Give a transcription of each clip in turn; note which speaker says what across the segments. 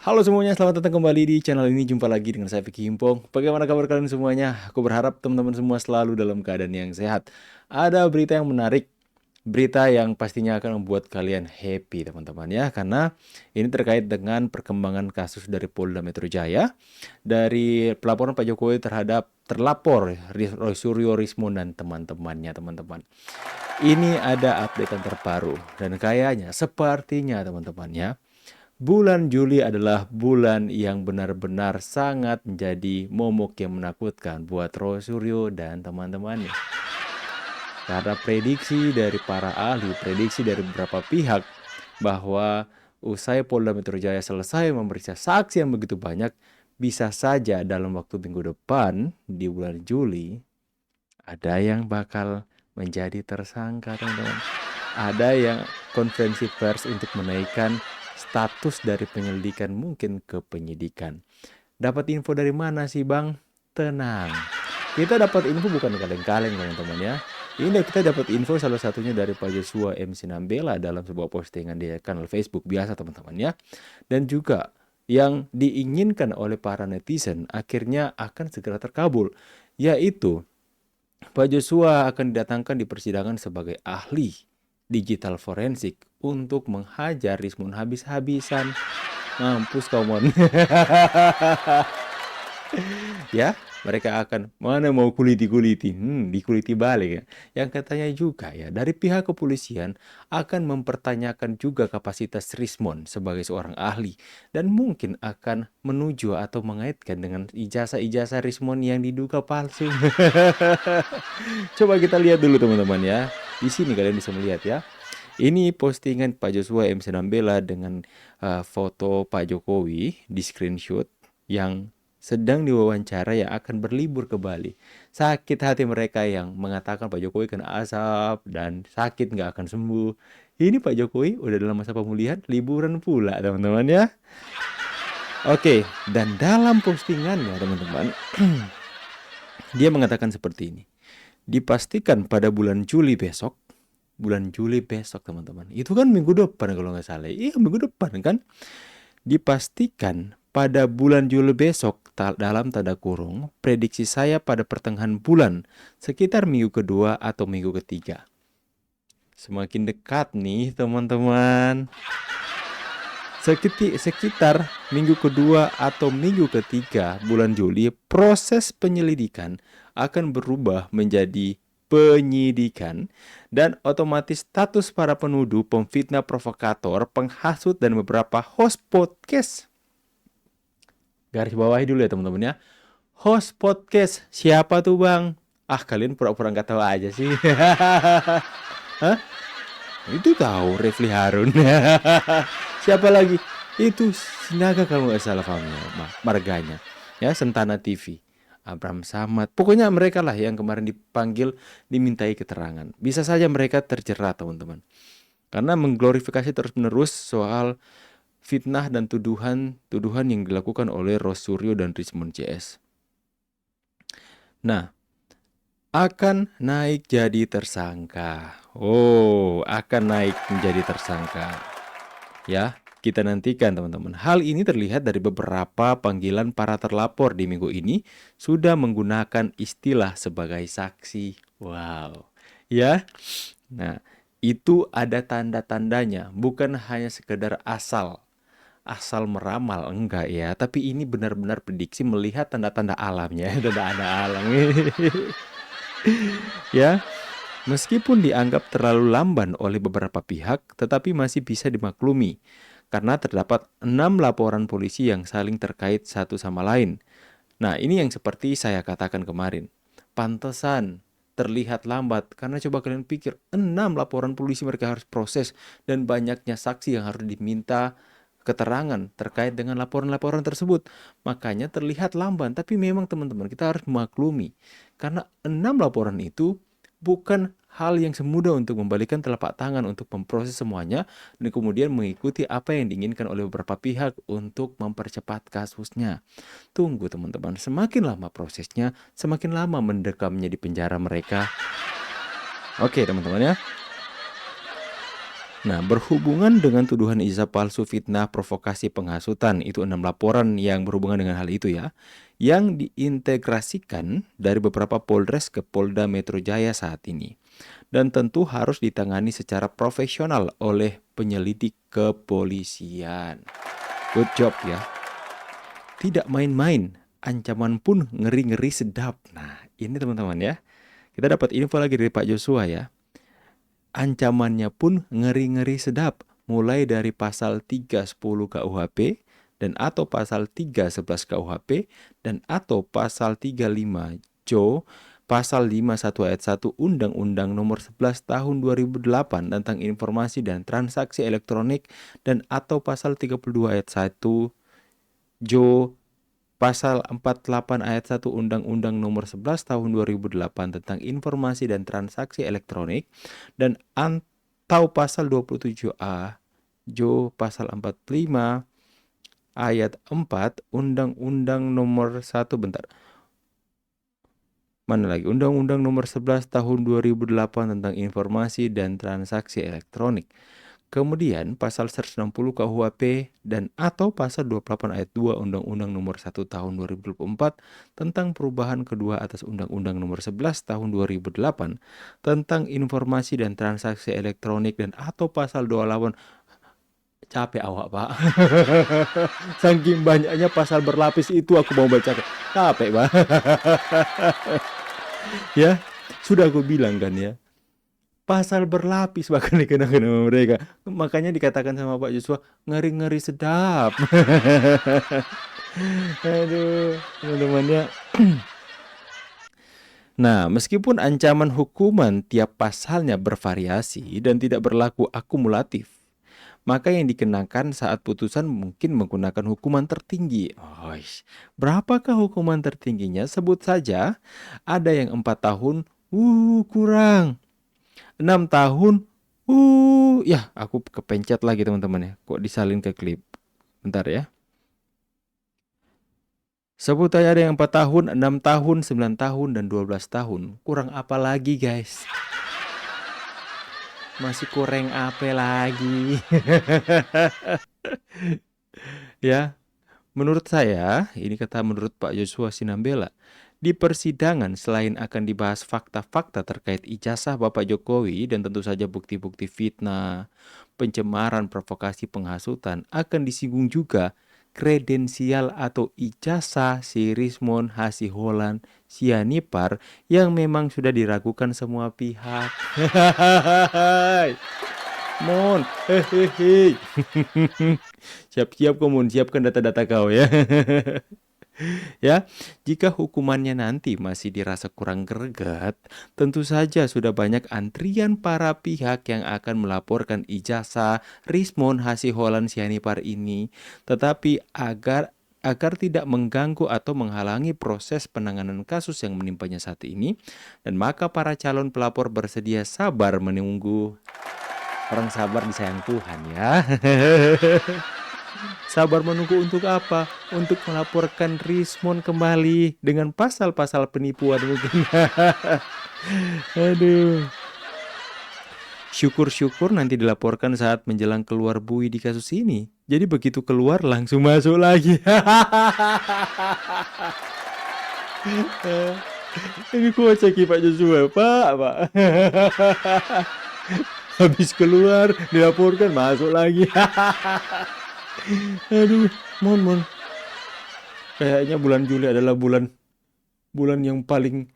Speaker 1: Halo semuanya, selamat datang kembali di channel ini. Jumpa lagi dengan saya Vicky Himpong. Bagaimana kabar kalian semuanya? Aku berharap teman-teman semua selalu dalam keadaan yang sehat. Ada berita yang menarik, berita yang pastinya akan membuat kalian happy teman-teman ya. Karena ini terkait dengan perkembangan kasus dari Polda Metro Jaya. Dari pelaporan Pak Jokowi terhadap terlapor Roy Suryo, Rismon, dan teman-temannya teman-teman. Ini ada update yang terbaru. Dan kayaknya, sepertinya teman-teman ya, bulan Juli adalah bulan yang benar-benar sangat menjadi momok yang menakutkan buat Roy Suryo dan teman-temannya. Karena prediksi dari para ahli, prediksi dari beberapa pihak bahwa usai Polda Metro Jaya selesai memeriksa saksi yang begitu banyak, bisa saja dalam waktu minggu depan di bulan Juli ada yang bakal menjadi tersangka, teman-teman. Ada yang konferensi pers untuk menaikkan status dari penyelidikan mungkin ke penyidikan. Dapat info dari mana sih Bang? Tenang. Kita dapat info bukan kaleng-kaleng teman-teman ya. Ini kita dapat info salah satunya dari Pak Joshua M. Sinambela dalam sebuah postingan di kanal Facebook biasa teman-teman ya. Dan juga yang diinginkan oleh para netizen akhirnya akan segera terkabul. Yaitu Pak Joshua akan didatangkan di persidangan sebagai ahli digital forensik untuk menghajar Rismon habis-habisan. Mampus kau mon. Ya, mereka akan mana mau kuliti-kuliti, dikuliti balik ya. Yang katanya juga ya, dari pihak kepolisian akan mempertanyakan juga kapasitas Rismon sebagai seorang ahli dan mungkin akan menuju atau mengaitkan dengan ijazah-ijazah Rismon yang diduga palsu. Coba kita lihat dulu teman-teman ya. Di sini kalian bisa melihat ya. Ini postingan Pak Joshua M. Sinambela dengan foto Pak Jokowi di screenshot yang sedang diwawancara yang akan berlibur ke Bali. Sakit hati mereka yang mengatakan Pak Jokowi kena asap dan sakit nggak akan sembuh. Ini Pak Jokowi udah dalam masa pemulihan, liburan pula teman-teman ya. Oke, dan dalam postingannya teman-teman, dia mengatakan seperti ini. Dipastikan pada bulan Juli besok teman-teman. Itu kan minggu depan kalau nggak salah. Iya minggu depan kan. Dipastikan pada bulan Juli besok dalam tanda kurung prediksi saya pada pertengahan bulan sekitar minggu kedua atau minggu ketiga. Semakin dekat nih teman-teman. Sekitar minggu kedua atau minggu ketiga bulan Juli, proses penyelidikan akan berubah menjadi penyidikan dan otomatis status para penuduh, pemfitnah, provokator, penghasut, dan beberapa host podcast. Garis bawahi dulu ya teman-teman ya. Host podcast, siapa tuh bang? Ah kalian pura-pura nggak tahu aja sih. Hah? Itu tahu Refli Harun. Siapa lagi? Itu Sinaga kalau nggak salah famnya, marganya. Ya, Sentana TV. Abraham Samad. Pokoknya mereka lah yang kemarin dipanggil dimintai keterangan. Bisa saja mereka terjerat, teman-teman. Karena mengglorifikasi terus-menerus soal fitnah dan tuduhan yang dilakukan oleh Roy Suryo dan Rismon CS. Nah, akan naik jadi tersangka. Oh, akan naik menjadi tersangka. Ya, kita nantikan teman-teman. Hal ini terlihat dari beberapa panggilan para terlapor di minggu ini sudah menggunakan istilah sebagai saksi. Wow. Ya. Nah, itu ada tanda-tandanya, bukan hanya sekedar asal meramal, enggak ya, tapi ini benar-benar prediksi melihat tanda-tanda alamnya, tanda-tanda alam. Ya, meskipun dianggap terlalu lamban oleh beberapa pihak, tetapi masih bisa dimaklumi karena terdapat 6 laporan polisi yang saling terkait satu sama lain. Nah, ini yang seperti saya katakan kemarin. Pantesan terlihat lambat karena coba kalian pikir 6 laporan polisi mereka harus proses dan banyaknya saksi yang harus diminta keterangan terkait dengan laporan-laporan tersebut. Makanya terlihat lamban, tapi memang teman-teman kita harus memaklumi karena 6 laporan itu bukan hal yang semudah untuk membalikan telapak tangan untuk memproses semuanya dan kemudian mengikuti apa yang diinginkan oleh beberapa pihak untuk mempercepat kasusnya. Tunggu teman-teman, semakin lama prosesnya, semakin lama mendekamnya di penjara mereka. Oke teman-teman ya. Nah, berhubungan dengan tuduhan ijazah palsu, fitnah, provokasi, penghasutan, itu 6 laporan yang berhubungan dengan hal itu ya, yang diintegrasikan dari beberapa Polres ke Polda Metro Jaya saat ini. Dan tentu harus ditangani secara profesional oleh penyelidik kepolisian. Good job ya. Tidak main-main, ancaman pun ngeri-ngeri sedap. Nah, ini teman-teman ya. Kita dapat info lagi dari Pak Joshua ya. Ancamannya pun ngeri-ngeri sedap, mulai dari pasal 310 KUHP dan atau pasal 311 KUHP dan atau pasal 35 Jo, pasal 51 ayat 1 Undang-Undang Nomor 11 Tahun 2008 tentang Informasi dan Transaksi Elektronik dan atau pasal 32 ayat 1 Jo, pasal 48 ayat 1 Undang-Undang Nomor 11 Tahun 2008 tentang Informasi dan Transaksi Elektronik dan atau pasal 27A Jo pasal 45 ayat 4 Undang-Undang Nomor 1 bentar. Mana lagi? Undang-Undang Nomor 11 Tahun 2008 tentang Informasi dan Transaksi Elektronik. Kemudian pasal 160 KUHP dan atau pasal 28 ayat 2 Undang-Undang Nomor 1 Tahun 2024 tentang perubahan kedua atas Undang-Undang Nomor 11 Tahun 2008 tentang Informasi dan Transaksi Elektronik dan atau pasal 28. Capek awak, Pak. Saking banyaknya pasal berlapis itu aku mau baca. Capek, Pak. Ya, sudah aku bilang kan ya. Pasal berlapis bahkan dikenakan sama mereka. Makanya dikatakan sama Pak Joshua, ngeri-ngeri sedap. Aduh, teman-teman ya. Nah, meskipun ancaman hukuman tiap pasalnya bervariasi dan tidak berlaku akumulatif, maka yang dikenakan saat putusan mungkin menggunakan hukuman tertinggi. Berapakah hukuman tertingginya? Sebut saja, ada yang 4 tahun, kurang. 6 tahun, ya aku kepencet lagi teman-teman ya. Kok disalin ke klip? Bentar ya. Sebut aja ada yang 4 tahun, 6 tahun, 9 tahun, dan 12 tahun. Kurang apa lagi guys? Masih kurang apa lagi? Ya, menurut saya, ini kata menurut Pak Joshua Sinambela, di persidangan selain akan dibahas fakta-fakta terkait ijazah Bapak Jokowi dan tentu saja bukti-bukti fitnah, pencemaran, provokasi, penghasutan, akan disinggung juga kredensial atau ijazah si Rismon Hasiholan Sianipar yang memang sudah diragukan semua pihak. Mon, hehehe. Siap-siap kau Mon, siapkan data-data kau ya. Ya, jika hukumannya nanti masih dirasa kurang greget, tentu saja sudah banyak antrian para pihak yang akan melaporkan ijazah Rismon Hasiholan Sianipar ini. Tetapi agar tidak mengganggu atau menghalangi proses penanganan kasus yang menimpanya saat ini, dan maka para calon pelapor bersedia sabar menunggu. Orang sabar disayang Tuhan ya. Sabar menunggu untuk apa? Untuk melaporkan Rismon kembali dengan pasal-pasal penipuan mungkin. Aduh. Syukur-syukur nanti dilaporkan saat menjelang keluar bui di kasus ini. Jadi begitu keluar langsung masuk lagi. Ini kocak Pak Joshua, Pak. Habis keluar dilaporkan masuk lagi. Aduh, mon. Kayaknya bulan Juli adalah bulan yang paling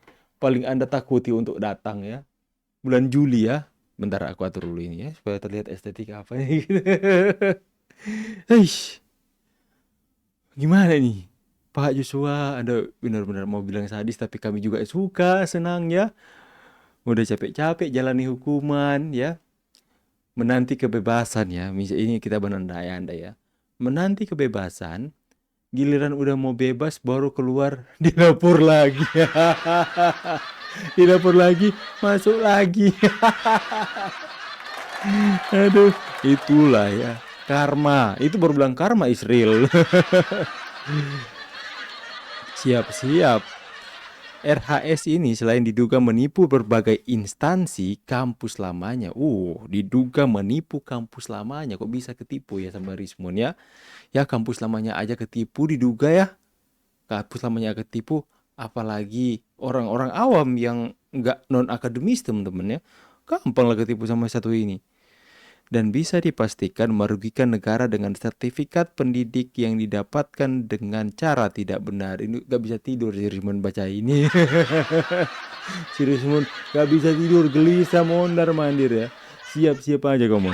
Speaker 1: Anda takuti untuk datang ya. Bulan Juli ya. Bentar aku atur dulu ini ya supaya terlihat estetika apa ini. Gimana nih? Pak Joshua, Anda benar-benar mau bilang sadis tapi kami juga suka, senang ya. Udah capek-capek jalani hukuman ya. Menanti kebebasan ya. Misalnya ini kita berandai-andai ya. Menanti kebebasan, giliran udah mau bebas baru keluar dilapor lagi. Dilapor lagi, masuk lagi. Aduh, itulah ya. Karma. Itu baru bilang karma is real. Siap-siap. RHS ini selain diduga menipu berbagai instansi kampus lamanya. Diduga menipu kampus lamanya. Kok bisa ketipu ya sama Rismon ya? Ya kampus lamanya aja ketipu diduga ya. Kampus lamanya ketipu, apalagi orang-orang awam yang nggak non akademis teman-teman ya. Gampang lah ketipu sama satu ini. Dan bisa dipastikan merugikan negara dengan sertifikat pendidik yang didapatkan dengan cara tidak benar. Ini gak bisa tidur si Rismon baca ini. Si Rismon gak bisa tidur, gelisah mondar mandir ya. Siap-siap aja kamu.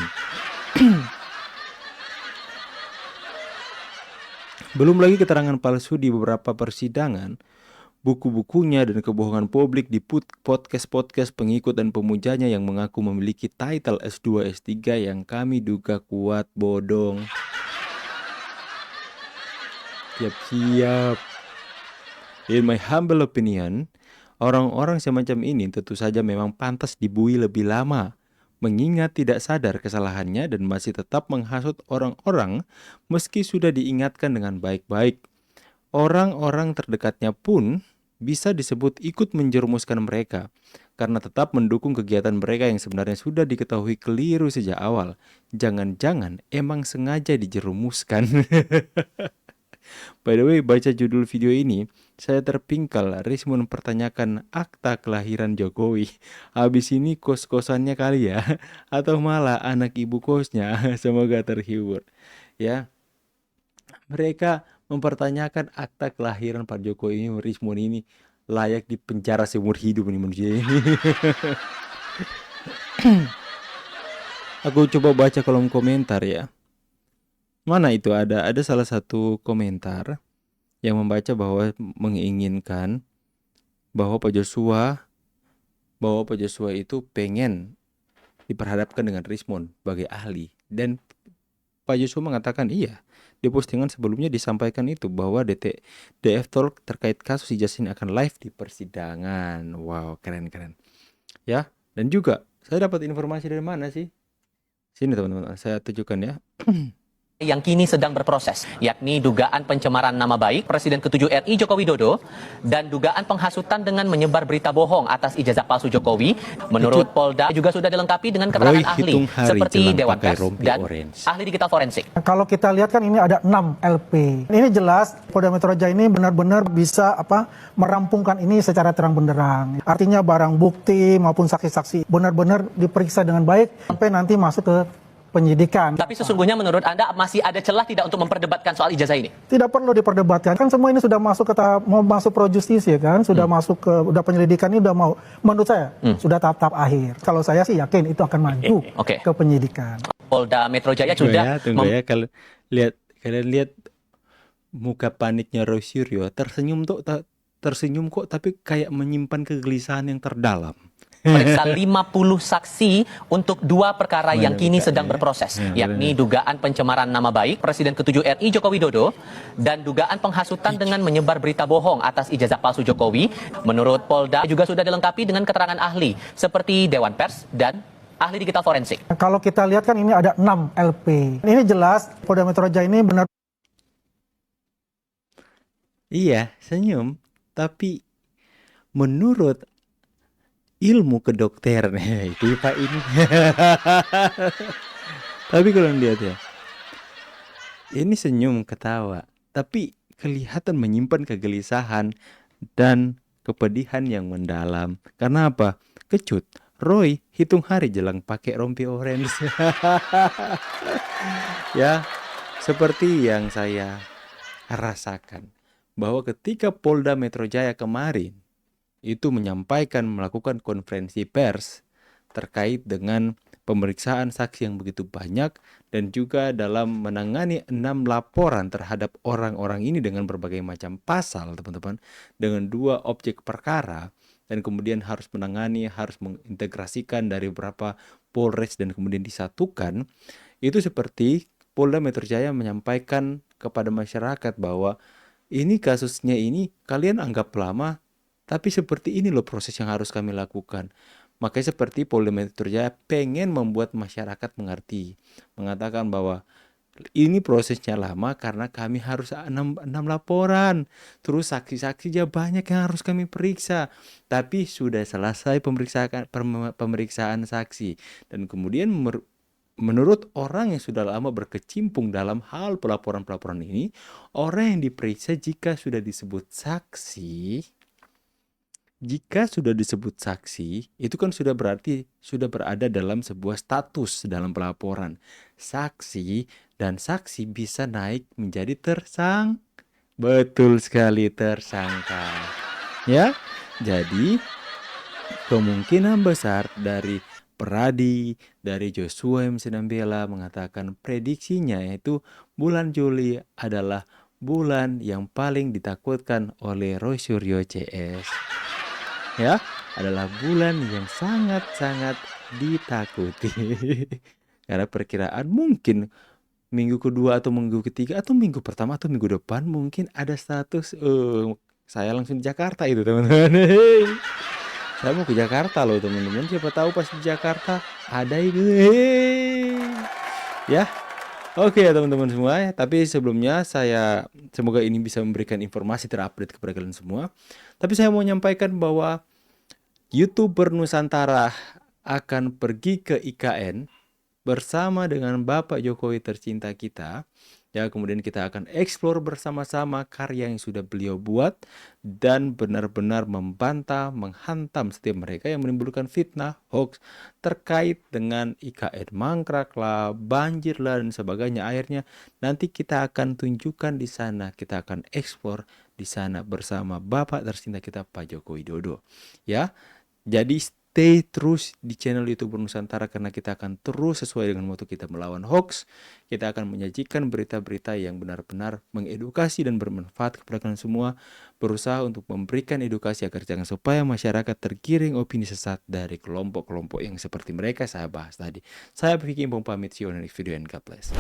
Speaker 1: Belum lagi keterangan palsu di beberapa persidangan, buku-bukunya dan kebohongan publik di podcast-podcast pengikut dan pemujanya yang mengaku memiliki title S2, S3 yang kami duga kuat bodong. Siap-siap. In my humble opinion, orang-orang semacam ini tentu saja memang pantas dibui lebih lama, mengingat tidak sadar kesalahannya dan masih tetap menghasut orang-orang meski sudah diingatkan dengan baik-baik. Orang-orang terdekatnya pun bisa disebut ikut menjerumuskan mereka, karena tetap mendukung kegiatan mereka yang sebenarnya sudah diketahui keliru sejak awal. Jangan-jangan emang sengaja dijerumuskan. By the way, baca judul video ini, saya terpingkal Rismon mempertanyakan akta kelahiran Jokowi. Habis ini kos-kosannya kali ya, atau malah anak ibu kosnya. Semoga terhibur. Ya, mereka mempertanyakan akta kelahiran Pak Jokowi ini, Rismon ini layak dipenjara seumur hidup ini manusia ini. Aku coba baca kolom komentar ya. Mana itu ada salah satu komentar yang membaca bahwa menginginkan bahwa Pak Joshua itu pengen diperhadapkan dengan Rismon sebagai ahli, dan Pak Joshua mengatakan iya. Di postingan sebelumnya disampaikan itu bahwa DF Talk terkait kasus ijazah ini akan live di persidangan. Wow, keren ya. Dan juga saya dapat informasi dari mana sih? Sini teman-teman, saya tunjukkan ya.
Speaker 2: Yang kini sedang berproses, yakni dugaan pencemaran nama baik Presiden ke-7 RI Joko Widodo dan dugaan penghasutan dengan menyebar berita bohong atas ijazah palsu Jokowi. Menurut Polda juga sudah dilengkapi dengan keterangan ahli seperti Dewan Pers dan ahli digital forensik.
Speaker 3: Kalau kita lihat kan ini ada 6 LP. Ini jelas Polda Metro Jaya ini benar-benar bisa merampungkan ini secara terang benderang. Artinya barang bukti maupun saksi-saksi benar-benar diperiksa dengan baik sampai nanti masuk ke penyidikan.
Speaker 2: Tapi sesungguhnya menurut Anda masih ada celah tidak untuk memperdebatkan soal ijazah ini?
Speaker 3: Tidak perlu diperdebatkan. Kan semua ini sudah masuk mau masuk pro justisi ya kan, sudah masuk ke penyelidikan ini udah mau, menurut saya sudah tahap-tahap akhir. Kalau saya sih yakin itu akan maju ke penyidikan.
Speaker 2: Polda Metro Jaya sudah
Speaker 1: tunggu ya, kalau kalian lihat muka paniknya Roy Suryo, tersenyum kok tapi kayak menyimpan kegelisahan yang terdalam.
Speaker 2: Periksa 50 saksi untuk 2 perkara yang kini sedang berproses, yakni dugaan pencemaran nama baik Presiden ke-7 RI Joko Widodo dan dugaan penghasutan dengan menyebar berita bohong atas ijazah palsu Jokowi. Menurut Polda juga sudah dilengkapi dengan keterangan ahli seperti Dewan Pers dan ahli digital forensik.
Speaker 3: Kalau kita lihat kan ini ada 6 LP. Ini jelas Polda Metro Jaya ini benar.
Speaker 1: Iya, senyum. Tapi menurut ilmu kedokteran itu Pak ini. Tapi kalau lihat ya, ini senyum ketawa, tapi kelihatan menyimpan kegelisahan dan kepedihan yang mendalam. Karena apa? Kecut. Roy hitung hari jelang pakai rompi orange. Ya, seperti yang saya rasakan bahwa ketika Polda Metro Jaya kemarin itu melakukan konferensi pers terkait dengan pemeriksaan saksi yang begitu banyak dan juga dalam menangani 6 laporan terhadap orang-orang ini dengan berbagai macam pasal, teman-teman, dengan 2 objek perkara, dan kemudian harus mengintegrasikan dari beberapa Polres dan kemudian disatukan. Itu seperti Polda Metro Jaya menyampaikan kepada masyarakat bahwa ini kasusnya ini kalian anggap lama, tapi seperti ini loh proses yang harus kami lakukan. Makanya seperti Polda Metro Jaya pengen membuat masyarakat mengerti, mengatakan bahwa Ini prosesnya lama karena kami harus 6 laporan. Terus saksi-saksinya banyak yang harus kami periksa. Tapi sudah selesai pemeriksaan saksi. Dan kemudian menurut orang yang sudah lama berkecimpung dalam hal pelaporan-pelaporan ini, orang yang diperiksa jika sudah disebut saksi, itu kan sudah berarti sudah berada dalam sebuah status dalam pelaporan. Saksi dan saksi bisa naik menjadi betul sekali, tersangka. Ya, jadi kemungkinan besar dari Peradi, dari Joshua MC Nambela mengatakan prediksinya yaitu bulan Juli adalah bulan yang paling ditakutkan oleh Roy Suryo CS. Ya, adalah bulan yang sangat-sangat ditakuti. Karena perkiraan mungkin minggu kedua atau minggu ketiga atau minggu pertama atau minggu depan mungkin ada status saya langsung di Jakarta itu, teman-teman. Saya mau ke Jakarta loh, teman-teman. Siapa tahu pas di Jakarta ada itu. Ya. Oke ya teman-teman semua. Tapi sebelumnya saya semoga ini bisa memberikan informasi terupdate kepada kalian semua. Tapi saya mau menyampaikan bahwa YouTuber Nusantara akan pergi ke IKN bersama dengan Bapak Jokowi tercinta kita. Ya, kemudian kita akan eksplor bersama-sama karya yang sudah beliau buat dan benar-benar membantah, menghantam setiap mereka yang menimbulkan fitnah, hoax terkait dengan IKN mangkrak lah, banjir lah dan sebagainya. Akhirnya nanti kita akan tunjukkan di sana, kita akan eksplor di sana bersama Bapak tercinta kita Pak Joko Widodo. Ya. Jadi stay terus di channel YouTube Nusantara karena kita akan terus sesuai dengan moto kita melawan hoax. Kita akan menyajikan berita-berita yang benar-benar mengedukasi dan bermanfaat kepada kalian semua. Berusaha untuk memberikan edukasi agar jangan supaya masyarakat tergiring opini sesat dari kelompok-kelompok yang seperti mereka saya bahas tadi. Saya Vicky Impong pamit, see you on the next video and God bless.